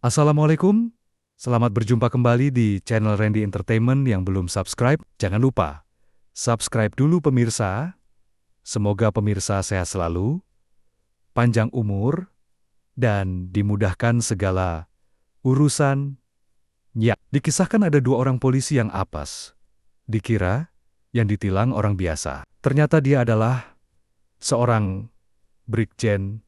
Assalamualaikum, selamat berjumpa kembali di channel Randy Entertainment. Yang belum subscribe, jangan lupa subscribe dulu pemirsa. Semoga pemirsa sehat selalu, panjang umur, dan dimudahkan segala urusan. Ya, dikisahkan ada dua orang polisi yang apes. Dikira yang ditilang orang biasa. Ternyata dia adalah seorang Brigjen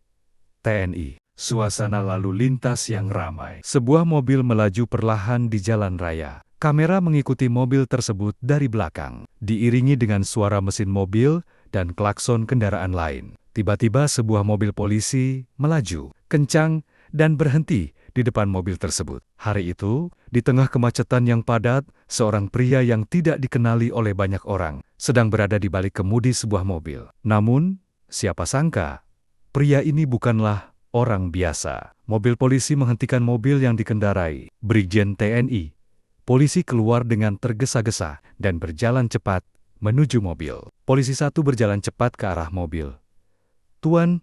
TNI. Suasana lalu lintas yang ramai. Sebuah mobil melaju perlahan di jalan raya. Kamera mengikuti mobil tersebut dari belakang, diiringi dengan suara mesin mobil dan klakson kendaraan lain. Tiba-tiba sebuah mobil polisi melaju, kencang, dan berhenti di depan mobil tersebut. Hari itu, di tengah kemacetan yang padat, seorang pria yang tidak dikenali oleh banyak orang sedang berada di balik kemudi sebuah mobil. Namun, siapa sangka, pria ini bukanlah orang biasa. Mobil polisi menghentikan mobil yang dikendarai Brigjen TNI. Polisi keluar dengan tergesa-gesa dan berjalan cepat menuju mobil. Polisi satu berjalan cepat ke arah mobil. "Tuan,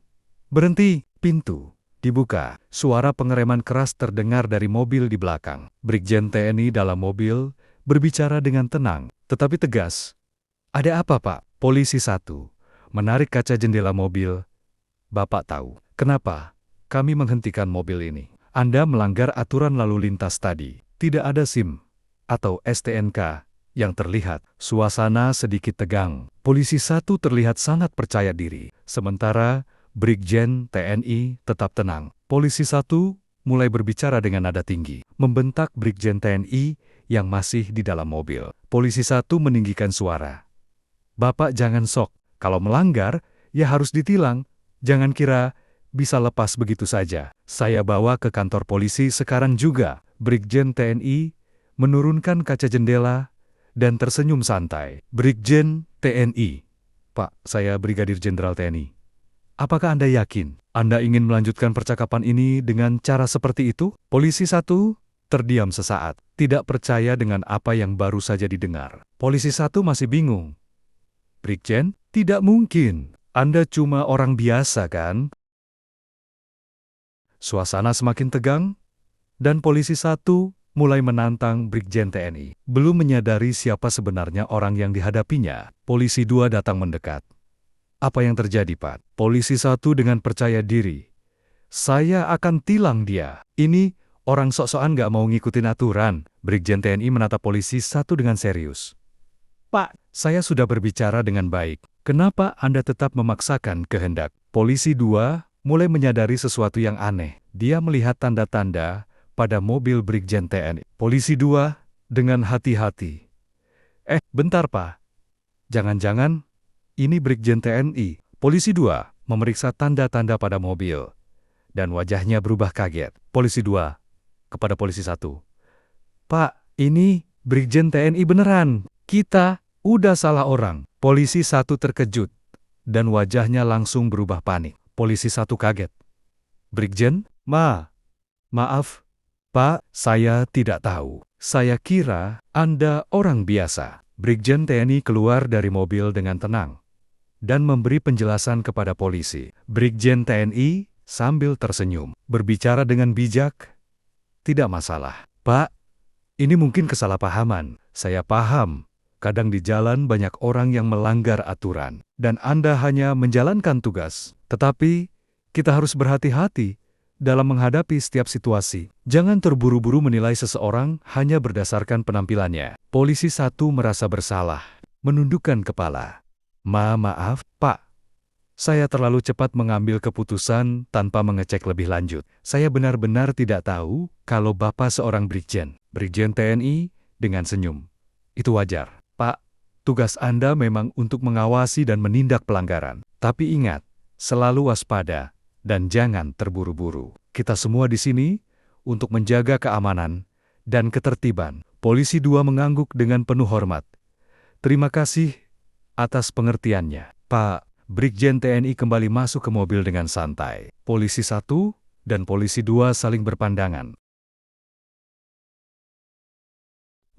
berhenti!" Pintu dibuka. Suara pengereman keras terdengar dari mobil di belakang. Brigjen TNI dalam mobil berbicara dengan tenang, tetapi tegas. "Ada apa, Pak?" Polisi satu menarik kaca jendela mobil. "Bapak tahu kenapa kami menghentikan mobil ini? Anda melanggar aturan lalu lintas tadi. Tidak ada SIM atau STNK yang terlihat." Suasana sedikit tegang. Polisi satu terlihat sangat percaya diri, sementara Brigjen TNI tetap tenang. Polisi satu mulai berbicara dengan nada tinggi, membentak Brigjen TNI yang masih di dalam mobil. Polisi satu meninggikan suara. "Bapak jangan sok, kalau melanggar, ya harus ditilang. Jangan kira bisa lepas begitu saja. Saya bawa ke kantor polisi sekarang juga." Brigjen TNI menurunkan kaca jendela dan tersenyum santai. Brigjen TNI, "Pak, saya Brigadir Jenderal TNI. Apakah Anda yakin Anda ingin melanjutkan percakapan ini dengan cara seperti itu?" Polisi satu terdiam sesaat, tidak percaya dengan apa yang baru saja didengar. Polisi satu masih bingung. "Brigjen, tidak mungkin. Anda cuma orang biasa, kan?" Suasana semakin tegang, dan polisi satu mulai menantang Brigjen TNI. Belum menyadari siapa sebenarnya orang yang dihadapinya, polisi dua datang mendekat. "Apa yang terjadi, Pak?" Polisi satu dengan percaya diri. "Saya akan tilang dia. Ini orang sok-sokan gak mau ngikutin aturan." Brigjen TNI menatap polisi satu dengan serius. "Pak, saya sudah berbicara dengan baik. Kenapa Anda tetap memaksakan kehendak?" Polisi dua mulai menyadari sesuatu yang aneh. Dia melihat tanda-tanda pada mobil Brigjen TNI. Polisi dua dengan hati-hati. Bentar, Pak. Jangan-jangan ini Brigjen TNI." Polisi dua memeriksa tanda-tanda pada mobil, dan wajahnya berubah kaget. Polisi dua kepada polisi satu. "Pak, ini Brigjen TNI beneran. Kita udah salah orang." Polisi satu terkejut, dan wajahnya langsung berubah panik. Polisi satu kaget. "Brigjen, maaf, Pak, saya tidak tahu. Saya kira Anda orang biasa." Brigjen TNI keluar dari mobil dengan tenang dan memberi penjelasan kepada polisi. Brigjen TNI sambil tersenyum, berbicara dengan bijak. "Tidak masalah, Pak. Ini mungkin kesalahpahaman. Saya paham. Kadang di jalan banyak orang yang melanggar aturan, dan Anda hanya menjalankan tugas. Tetapi, kita harus berhati-hati dalam menghadapi setiap situasi. Jangan terburu-buru menilai seseorang hanya berdasarkan penampilannya." Polisi satu merasa bersalah, menundukkan kepala. Maaf, Pak. Saya terlalu cepat mengambil keputusan tanpa mengecek lebih lanjut. Saya benar-benar tidak tahu kalau Bapak seorang Brigjen." Brigjen TNI dengan senyum. "Itu wajar, Pak. Tugas Anda memang untuk mengawasi dan menindak pelanggaran. Tapi ingat, selalu waspada dan jangan terburu-buru. Kita semua di sini untuk menjaga keamanan dan ketertiban." Polisi dua mengangguk dengan penuh hormat. "Terima kasih atas pengertiannya, Pak." Brigjen TNI kembali masuk ke mobil dengan santai. Polisi satu dan polisi dua saling berpandangan.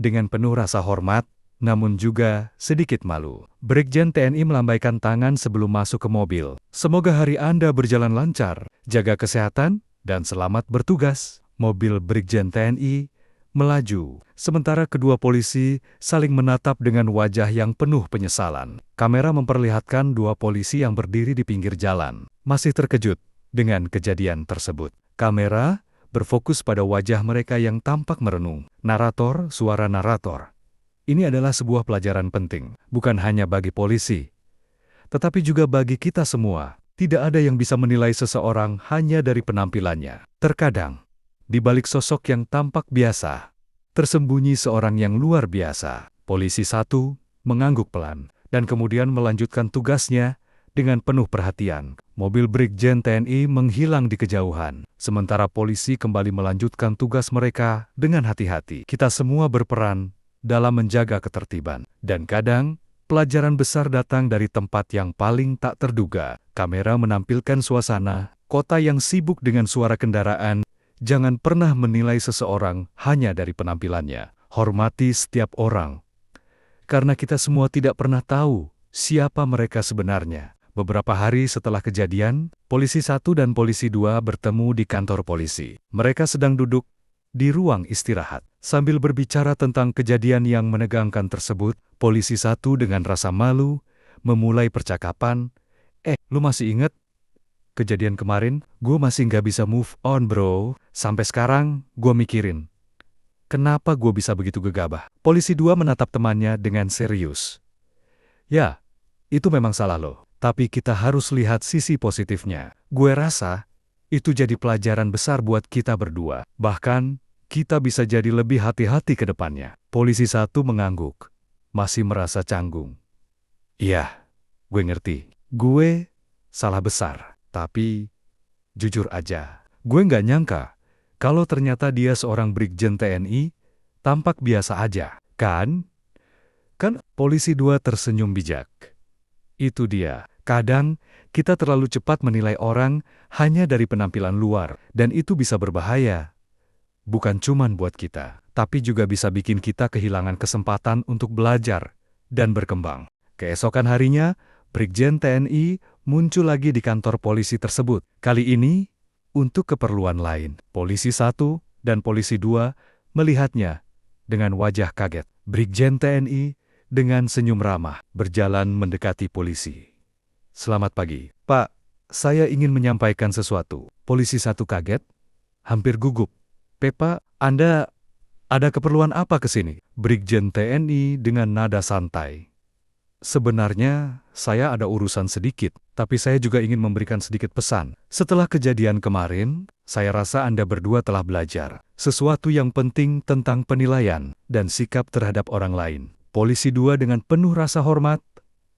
Dengan penuh rasa hormat, namun juga sedikit malu, Brigjen TNI melambaikan tangan sebelum masuk ke mobil. "Semoga hari Anda berjalan lancar, jaga kesehatan, dan selamat bertugas." mobil Brigjen TNI melaju, sementara kedua polisi saling menatap dengan wajah yang penuh penyesalan. Kamera memperlihatkan dua polisi yang berdiri di pinggir jalan, masih terkejut dengan kejadian tersebut. Kamera berfokus pada wajah mereka yang tampak merenung. Suara narator. Ini adalah sebuah pelajaran penting, bukan hanya bagi polisi, tetapi juga bagi kita semua. Tidak ada yang bisa menilai seseorang hanya dari penampilannya. Terkadang, di balik sosok yang tampak biasa, tersembunyi seorang yang luar biasa. Polisi satu mengangguk pelan, dan kemudian melanjutkan tugasnya dengan penuh perhatian. Mobil Brigjen TNI menghilang di kejauhan, sementara polisi kembali melanjutkan tugas mereka dengan hati-hati. Kita semua berperan dalam menjaga ketertiban, dan kadang pelajaran besar datang dari tempat yang paling tak terduga. Kamera menampilkan suasana kota yang sibuk dengan suara kendaraan. Jangan pernah menilai seseorang hanya dari penampilannya. Hormati setiap orang, karena kita semua tidak pernah tahu siapa mereka sebenarnya. Beberapa hari setelah kejadian, polisi 1 dan polisi 2 bertemu di kantor polisi. Mereka sedang duduk di ruang istirahat. Sambil berbicara tentang kejadian yang menegangkan tersebut, polisi 1 dengan rasa malu memulai percakapan. Lu masih inget kejadian kemarin? Gue masih nggak bisa move on, bro. Sampai sekarang, gue mikirin, kenapa gue bisa begitu gegabah? Polisi 2 menatap temannya dengan serius. Ya, itu memang salah lo. Tapi kita harus lihat sisi positifnya. Gue rasa, itu jadi pelajaran besar buat kita berdua. Bahkan, kita bisa jadi lebih hati-hati ke depannya. Polisi 1 mengangguk, masih merasa canggung. Iya, gue ngerti. Gue salah besar. Tapi, jujur aja, gue nggak nyangka kalau ternyata dia seorang Brigjen TNI, tampak biasa aja. Kan polisi 2 tersenyum bijak. Itu dia. Kadang, kita terlalu cepat menilai orang hanya dari penampilan luar, dan itu bisa berbahaya. Bukan cuman buat kita, tapi juga bisa bikin kita kehilangan kesempatan untuk belajar dan berkembang. Keesokan harinya, Brigjen TNI muncul lagi di kantor polisi tersebut. Kali ini, untuk keperluan lain. Polisi 1 dan polisi 2 melihatnya dengan wajah kaget. Brigjen TNI dengan senyum ramah berjalan mendekati polisi. Selamat pagi, Pak. Saya ingin menyampaikan sesuatu. Polisi 1 kaget, hampir gugup. Pak, Anda ada keperluan apa ke sini? Brigjen TNI dengan nada santai. Sebenarnya, saya ada urusan sedikit, tapi saya juga ingin memberikan sedikit pesan. Setelah kejadian kemarin, saya rasa Anda berdua telah belajar sesuatu yang penting tentang penilaian dan sikap terhadap orang lain. Polisi 2 dengan penuh rasa hormat.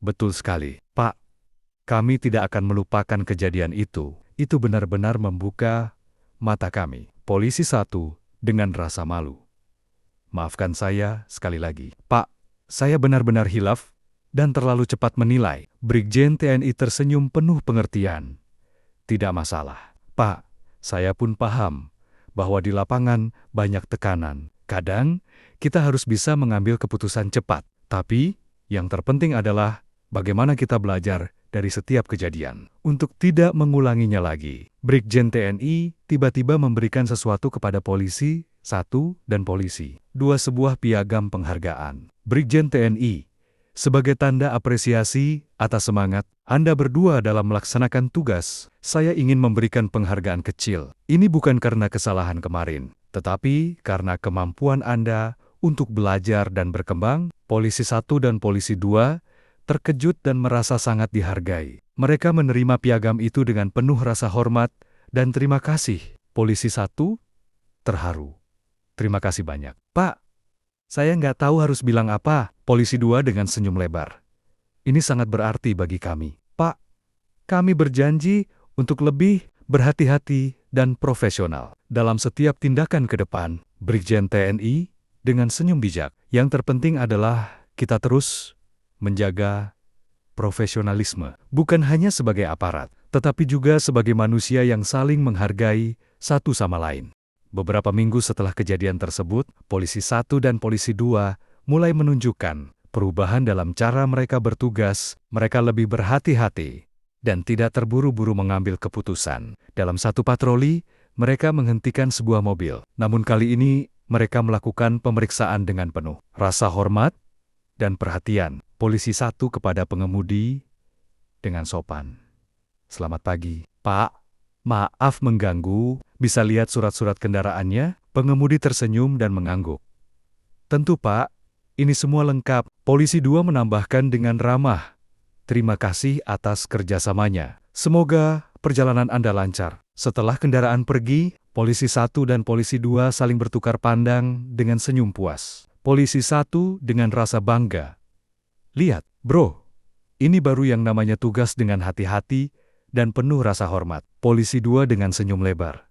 Betul sekali, Pak. Kami tidak akan melupakan kejadian itu. Itu benar-benar membuka mata kami. Polisi 1 dengan rasa malu. Maafkan saya sekali lagi. Pak, saya benar-benar hilaf dan terlalu cepat menilai. Brigjen TNI tersenyum penuh pengertian. Tidak masalah, Pak. Saya pun paham bahwa di lapangan banyak tekanan. Kadang, kita harus bisa mengambil keputusan cepat. Tapi, yang terpenting adalah bagaimana kita belajar dari setiap kejadian untuk tidak mengulanginya lagi. Brigjen TNI tiba-tiba memberikan sesuatu kepada polisi 1 dan polisi 2 sebuah piagam penghargaan. Brigjen TNI, sebagai tanda apresiasi atas semangat Anda berdua dalam melaksanakan tugas, saya ingin memberikan penghargaan kecil. Ini bukan karena kesalahan kemarin, tetapi karena kemampuan Anda untuk belajar dan berkembang. Polisi 1 dan polisi 2 terkejut dan merasa sangat dihargai. Mereka menerima piagam itu dengan penuh rasa hormat dan terima kasih. Polisi 1 terharu. Terima kasih banyak. Pak, saya nggak tahu harus bilang apa. Polisi 2 dengan senyum lebar. Ini sangat berarti bagi kami. Pak, kami berjanji untuk lebih berhati-hati dan profesional dalam setiap tindakan ke depan. Brigjen TNI dengan senyum bijak. Yang terpenting adalah kita terus menjaga profesionalisme, bukan hanya sebagai aparat, tetapi juga sebagai manusia yang saling menghargai satu sama lain. Beberapa minggu setelah kejadian tersebut, polisi 1 dan polisi 2 mulai menunjukkan perubahan dalam cara mereka bertugas. Mereka lebih berhati-hati dan tidak terburu-buru mengambil keputusan. Dalam satu patroli, mereka menghentikan sebuah mobil. Namun kali ini, mereka melakukan pemeriksaan dengan penuh rasa hormat dan perhatian. Polisi satu kepada pengemudi dengan sopan. "Selamat pagi, Pak. Maaf mengganggu, bisa lihat surat-surat kendaraannya?" Pengemudi tersenyum dan mengangguk. "Tentu, Pak. Ini semua lengkap." Polisi 2 menambahkan dengan ramah. "Terima kasih atas kerjasamanya. Semoga perjalanan Anda lancar." Setelah kendaraan pergi, polisi 1 dan polisi 2 saling bertukar pandang dengan senyum puas. Polisi 1 dengan rasa bangga. "Lihat, bro. Ini baru yang namanya tugas dengan hati-hati dan penuh rasa hormat." Polisi 2 dengan senyum lebar.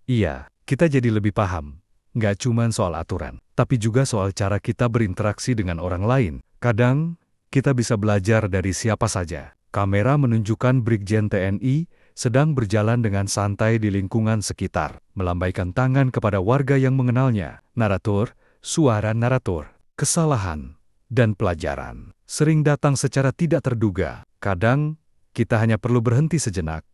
"Iya, kita jadi lebih paham. Nggak cuma soal aturan, tapi juga soal cara kita berinteraksi dengan orang lain. Kadang, kita bisa belajar dari siapa saja." Kamera menunjukkan Brigjen TNI sedang berjalan dengan santai di lingkungan sekitar, melambaikan tangan kepada warga yang mengenalnya. Narator, suara narator, kesalahan, dan pelajaran sering datang secara tidak terduga. Kadang, kita hanya perlu berhenti sejenak,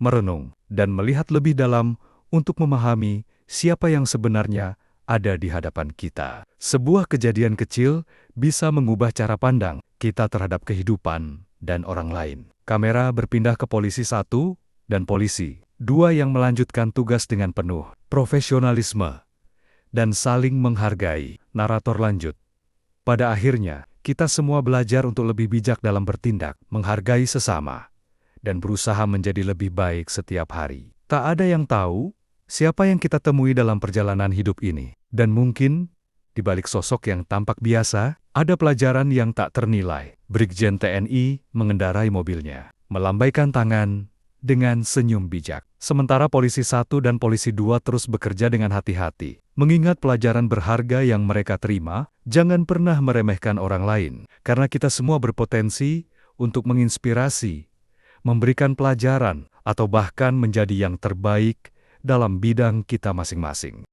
merenung, dan melihat lebih dalam untuk memahami siapa yang sebenarnya ada di hadapan kita. Sebuah kejadian kecil bisa mengubah cara pandang kita terhadap kehidupan dan orang lain. Kamera berpindah ke polisi 1 dan polisi 2 yang melanjutkan tugas dengan penuh profesionalisme dan saling menghargai. Narator lanjut. "Pada akhirnya, kita semua belajar untuk lebih bijak dalam bertindak, menghargai sesama, dan berusaha menjadi lebih baik setiap hari. Tak ada yang tahu siapa yang kita temui dalam perjalanan hidup ini. Dan mungkin, di balik sosok yang tampak biasa, ada pelajaran yang tak ternilai." Brigjen TNI mengendarai mobilnya, melambaikan tangan dengan senyum bijak. Sementara polisi 1 dan polisi 2 terus bekerja dengan hati-hati. Mengingat pelajaran berharga yang mereka terima, jangan pernah meremehkan orang lain. Karena kita semua berpotensi untuk menginspirasi, memberikan pelajaran, atau bahkan menjadi yang terbaik dalam bidang kita masing-masing.